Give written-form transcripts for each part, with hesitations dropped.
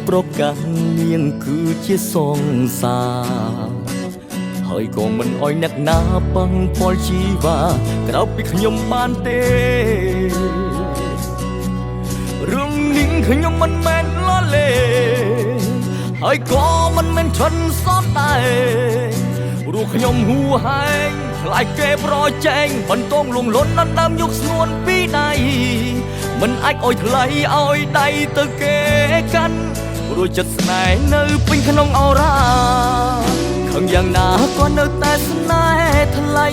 ប្រកាន់នាងគឺជាសង្សារហើយក៏មិនអោយអ្នកណាប៉ះពាល់ជីវ៉ាក្រៅពីខ្ញុំបានទេរឿងនេះខ្ញុំមិនមែនលលេហើយក៏មិនមែនឈិនសមដែរព្រោះខ្ញុំហួហែងខ្លាចគេប្រជែងបន្តងលងលន់ដណ្ដើមយកស្នួនពីដៃមិនអាចអោយថ្លៃអោយដៃទៅគេកាន់ព្រោះចិត្តស្នេហ៍នៅពេញក្នុងអរ៉ាខឹងយ៉ាងណាក៏នៅតែស្នេហ៍ថ្លៃ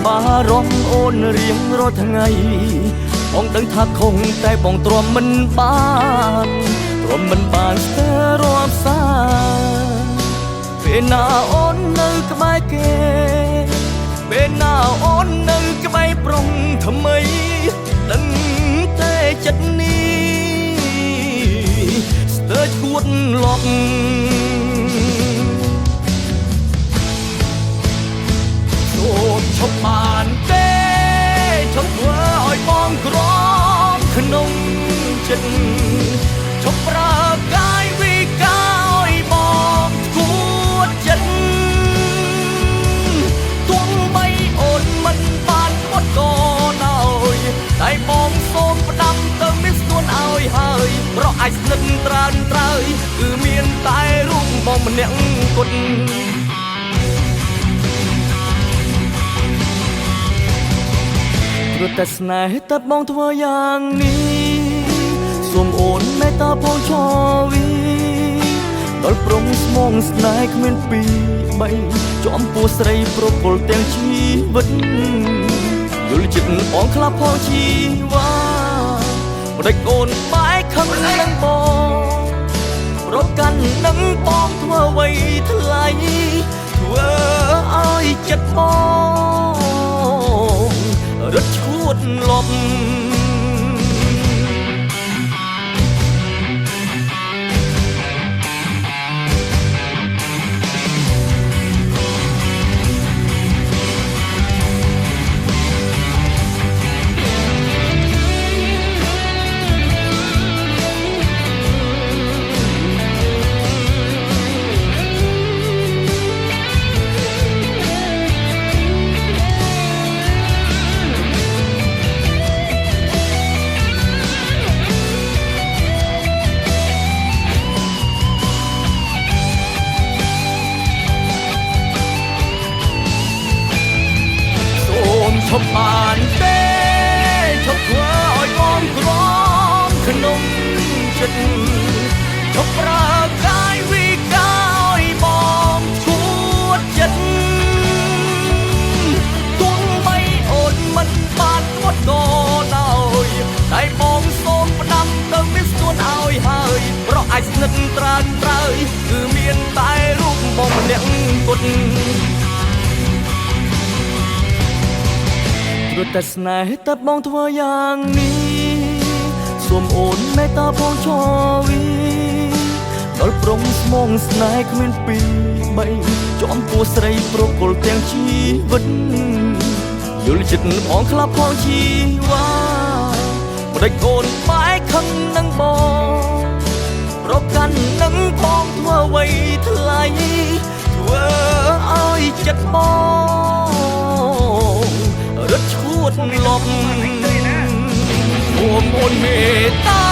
បារម្ភអូនរៀងរាល់ថ្ងៃបងដឹងថាខុសតែបងទ្រាំមិនបានស្ទើររាប់សាពេលណាអូននៅក្បែរគេពេលណាអូននៅក្បែរប្រុងថ្មីដឹងតែចិត្តនេះស្ទើរឈួតលប់សូមឈប់បានទេឈប់ធ្វើឲ្យបងក្រំក្នុងចិត្តឈប់ប្រើកាយវិការឲ្យបងគួតចិត្តទោះបីអូនមិនបានមកក៏ដោយតែបងសូមផ្ដាំទៅមានស្ទួនឲ្យហើយប្រអាចស្និទ្ធត្រើនត្រើយគឺមានតែរូបបងម្នាក់គត់ព្រោះតែស្នេហ៍តែបងធ្វើយ៉ាងនេះសូមអូនមេត្តាបងឈរវីដល់ព្រមស្មងស្នេហ៍គ្មានពីរបីចំពោះស្រីប្រគល់ទាំងជីវិតយល់ចិត្តបងខ្លះផងជីវ៉ាម្ដេចអូនបែកខឹងនឹងបងប្រកាន់នឹងបងធ្វើអ្វីថ្លៃធ្វើឲ្យចិត្តបងរត់ឈួតលប់ឈប់បានទេឈប់ធ្វើឲ្យបងក្រំក្នុងចិត្តឈប់ប្រើកាយវិការឲ្យបងឈួតចិត្តទោះបីអូនមិនបានមកក៏ដោយតែបងសូមផ្ដាំទៅមានស្ទួនឲ្យហើយប្រអាចស្និទ្ធត្រើនត្រើយគឺមានតែរូបបងម្នាក់គត់ព្រោះតែស្នេហ៍តែបងធ្វើយ៉ាងនេះសូមអូនមេត្តាបងឈរវីដល់ព្រមស្មងស្នេហ៍គ្មានពីរបីចំពោះស្រីប្រគល់ទាំងជីវិតយល់ចិត្តបងខ្លះផងជីវ៉ាម្ដេចអូនបែកខឹងនឹងបងប្រកាន់នឹងបងធ្វើអ្វីថ្លៃធ្វើឲ្យចិត្តបងរត់ឈួតលប់អូនមេត្តា